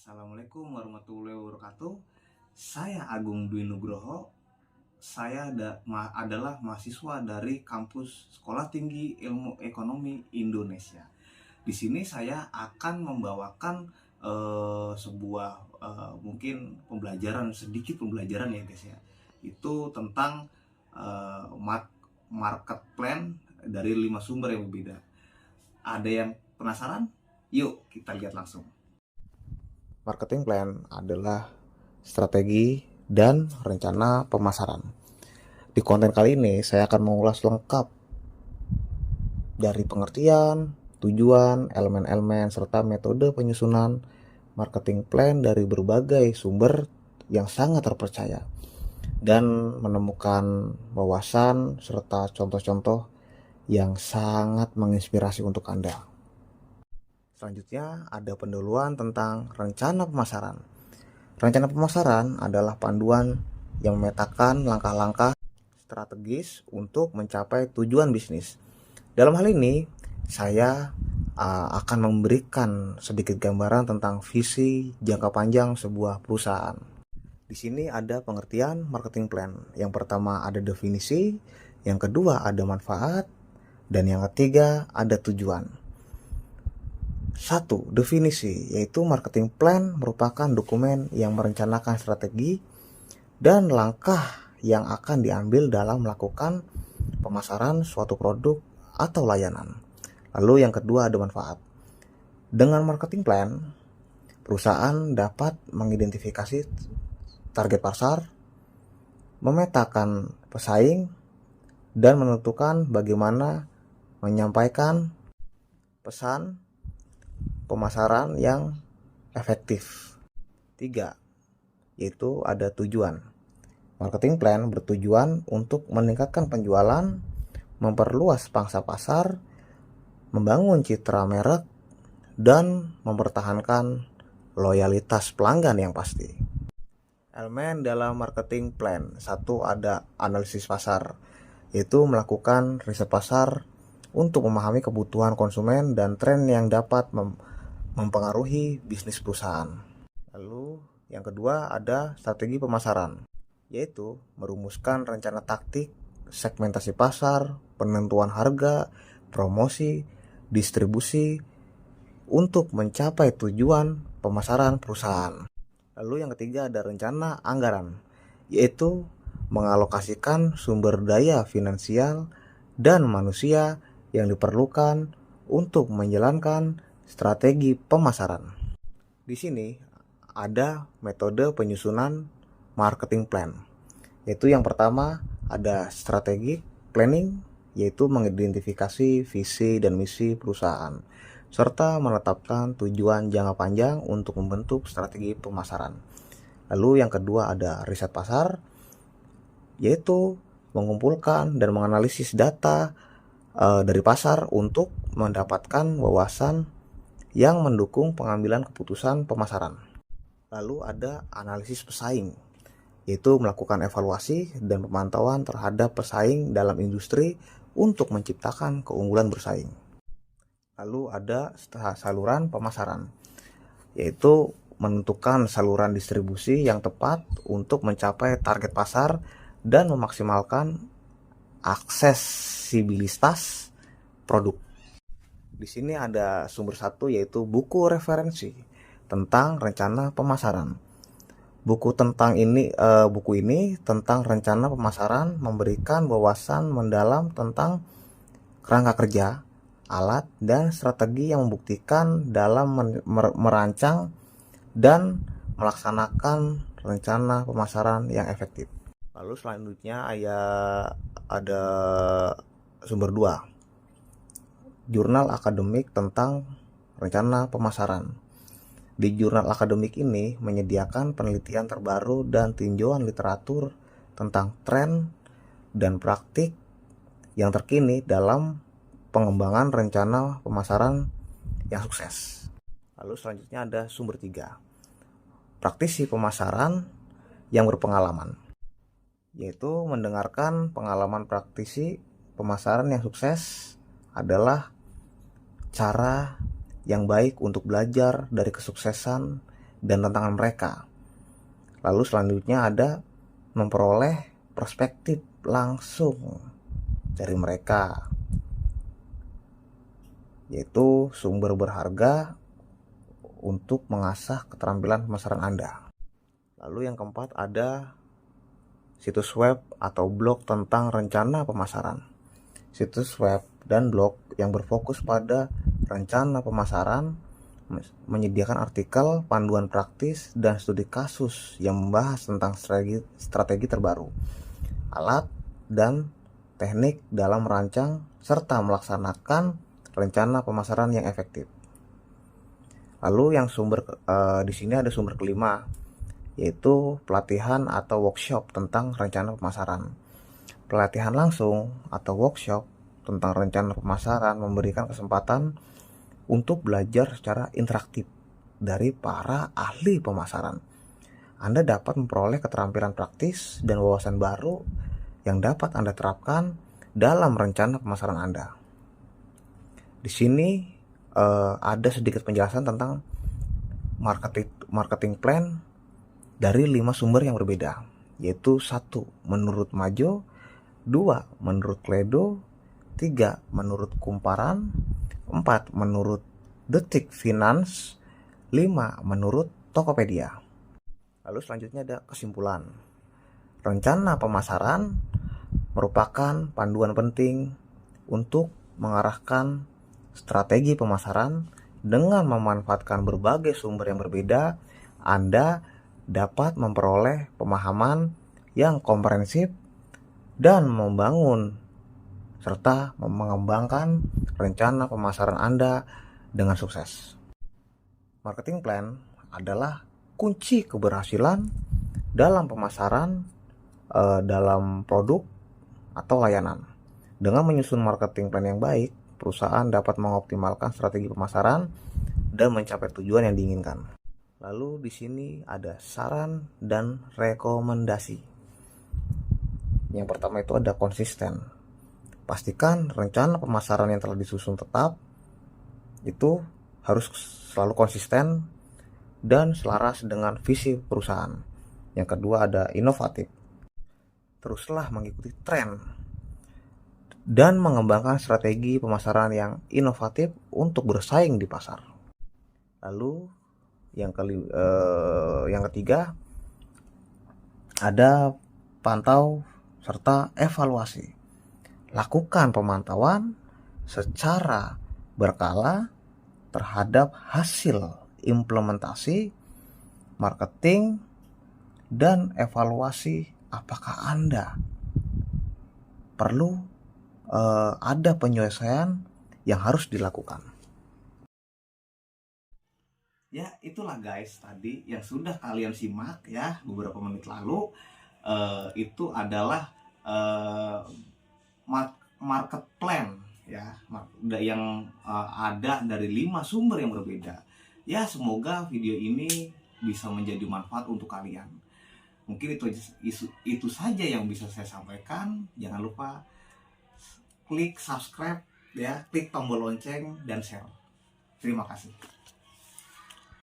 Assalamualaikum warahmatullahi wabarakatuh. Saya Agung Dwi Nugroho. Adalah mahasiswa dari kampus Sekolah Tinggi Ilmu Ekonomi Indonesia. Di sini saya akan membawakan sebuah mungkin sedikit pembelajaran ya guys ya. Itu tentang market plan dari 5 sumber yang berbeda. Ada yang penasaran? Yuk kita lihat langsung. Marketing plan adalah strategi dan rencana pemasaran. Di konten kali ini saya akan mengulas lengkap dari pengertian, tujuan, elemen-elemen, serta metode penyusunan marketing plan dari berbagai sumber yang sangat terpercaya dan menemukan wawasan serta contoh-contoh yang sangat menginspirasi untuk Anda. Selanjutnya ada pendahuluan tentang rencana pemasaran. Rencana pemasaran adalah panduan yang memetakan langkah-langkah strategis untuk mencapai tujuan bisnis. Dalam hal ini, saya akan memberikan sedikit gambaran tentang visi jangka panjang sebuah perusahaan. Di sini ada pengertian marketing plan. Yang pertama ada definisi, yang kedua ada manfaat, dan yang ketiga ada tujuan. 1. Definisi, yaitu marketing plan merupakan dokumen yang merencanakan strategi dan langkah yang akan diambil dalam melakukan pemasaran suatu produk atau layanan. Lalu yang kedua ada manfaat. Dengan marketing plan, perusahaan dapat mengidentifikasi target pasar, memetakan pesaing, dan menentukan bagaimana menyampaikan pesan pemasaran yang efektif. 3. Yaitu ada tujuan. Marketing plan bertujuan untuk meningkatkan penjualan, memperluas pangsa pasar, membangun citra merek, dan mempertahankan loyalitas pelanggan yang pasti. Elemen dalam marketing plan. 1. Ada analisis pasar, yaitu melakukan riset pasar untuk memahami kebutuhan konsumen dan tren yang dapat mempengaruhi bisnis perusahaan. Lalu yang kedua ada strategi pemasaran, yaitu merumuskan rencana taktik, segmentasi pasar, penentuan harga, promosi, distribusi untuk mencapai tujuan pemasaran perusahaan. Lalu yang ketiga ada rencana anggaran, yaitu mengalokasikan sumber daya finansial dan manusia yang diperlukan untuk menjalankan strategi pemasaran. Di sini ada metode penyusunan marketing plan, yaitu yang pertama ada strategi planning, yaitu mengidentifikasi visi dan misi perusahaan, serta menetapkan tujuan jangka panjang untuk membentuk strategi pemasaran. Lalu yang kedua ada riset pasar, yaitu mengumpulkan dan menganalisis data dari pasar untuk mendapatkan wawasan yang mendukung pengambilan keputusan pemasaran. Lalu ada analisis pesaing, yaitu melakukan evaluasi dan pemantauan terhadap pesaing dalam industri untuk menciptakan keunggulan bersaing. Lalu ada saluran pemasaran, yaitu menentukan saluran distribusi yang tepat untuk mencapai target pasar dan memaksimalkan aksesibilitas produk. Di sini ada sumber 1, yaitu buku referensi tentang rencana pemasaran. Buku ini tentang rencana pemasaran memberikan wawasan mendalam tentang kerangka kerja, alat, dan strategi yang membuktikan dalam merancang dan melaksanakan rencana pemasaran yang efektif. Lalu selanjutnya ada sumber 2, jurnal akademik tentang rencana pemasaran. Di jurnal akademik ini menyediakan penelitian terbaru dan tinjauan literatur tentang tren dan praktik yang terkini dalam pengembangan rencana pemasaran yang sukses. Lalu selanjutnya ada sumber 3, praktisi pemasaran yang berpengalaman, yaitu mendengarkan pengalaman praktisi pemasaran yang sukses adalah cara yang baik untuk belajar dari kesuksesan dan tantangan mereka. Lalu selanjutnya ada memperoleh perspektif langsung dari mereka, yaitu sumber berharga untuk mengasah keterampilan pemasaran Anda. Lalu yang keempat ada situs web atau blog tentang rencana pemasaran. Situs web dan blog yang berfokus pada rencana pemasaran menyediakan artikel, panduan praktis, dan studi kasus yang membahas tentang strategi terbaru, alat, dan teknik dalam merancang serta melaksanakan rencana pemasaran yang efektif. Lalu yang di sini ada sumber kelima, yaitu pelatihan atau workshop tentang rencana pemasaran. Pelatihan langsung atau workshop tentang rencana pemasaran memberikan kesempatan untuk belajar secara interaktif dari para ahli pemasaran. Anda dapat memperoleh keterampilan praktis dan wawasan baru yang dapat Anda terapkan dalam rencana pemasaran Anda. Di sini ada sedikit penjelasan tentang marketing plan dari 5 sumber yang berbeda, yaitu 1. Menurut Majo, 2. Menurut Kledo, 3. Menurut Kumparan, 4. Menurut Detik Finance, 5. Menurut Tokopedia. Lalu selanjutnya ada kesimpulan. Rencana pemasaran merupakan panduan penting untuk mengarahkan strategi pemasaran. Dengan memanfaatkan berbagai sumber yang berbeda, Anda dapat memperoleh pemahaman yang komprehensif dan membangun serta mengembangkan rencana pemasaran Anda dengan sukses. Marketing plan adalah kunci keberhasilan dalam pemasaran dalam produk atau layanan. Dengan menyusun marketing plan yang baik, perusahaan dapat mengoptimalkan strategi pemasaran dan mencapai tujuan yang diinginkan. Lalu di sini ada saran dan rekomendasi. Yang pertama itu ada konsisten. Pastikan rencana pemasaran yang telah disusun tetap itu harus selalu konsisten dan selaras dengan visi perusahaan. Yang kedua ada inovatif. Teruslah mengikuti tren dan mengembangkan strategi pemasaran yang inovatif untuk bersaing di pasar. Lalu yang ketiga ada pantau serta evaluasi. Lakukan pemantauan secara berkala terhadap hasil implementasi marketing dan evaluasi apakah Anda perlu ada penyelesaian yang harus dilakukan. Ya, itulah guys tadi yang sudah kalian simak ya beberapa menit lalu. Itu adalah market plan ya, yang ada dari 5 sumber yang berbeda. Ya, semoga video ini bisa menjadi manfaat untuk kalian. Mungkin itu saja yang bisa saya sampaikan. Jangan lupa klik subscribe ya, klik tombol lonceng dan share. Terima kasih.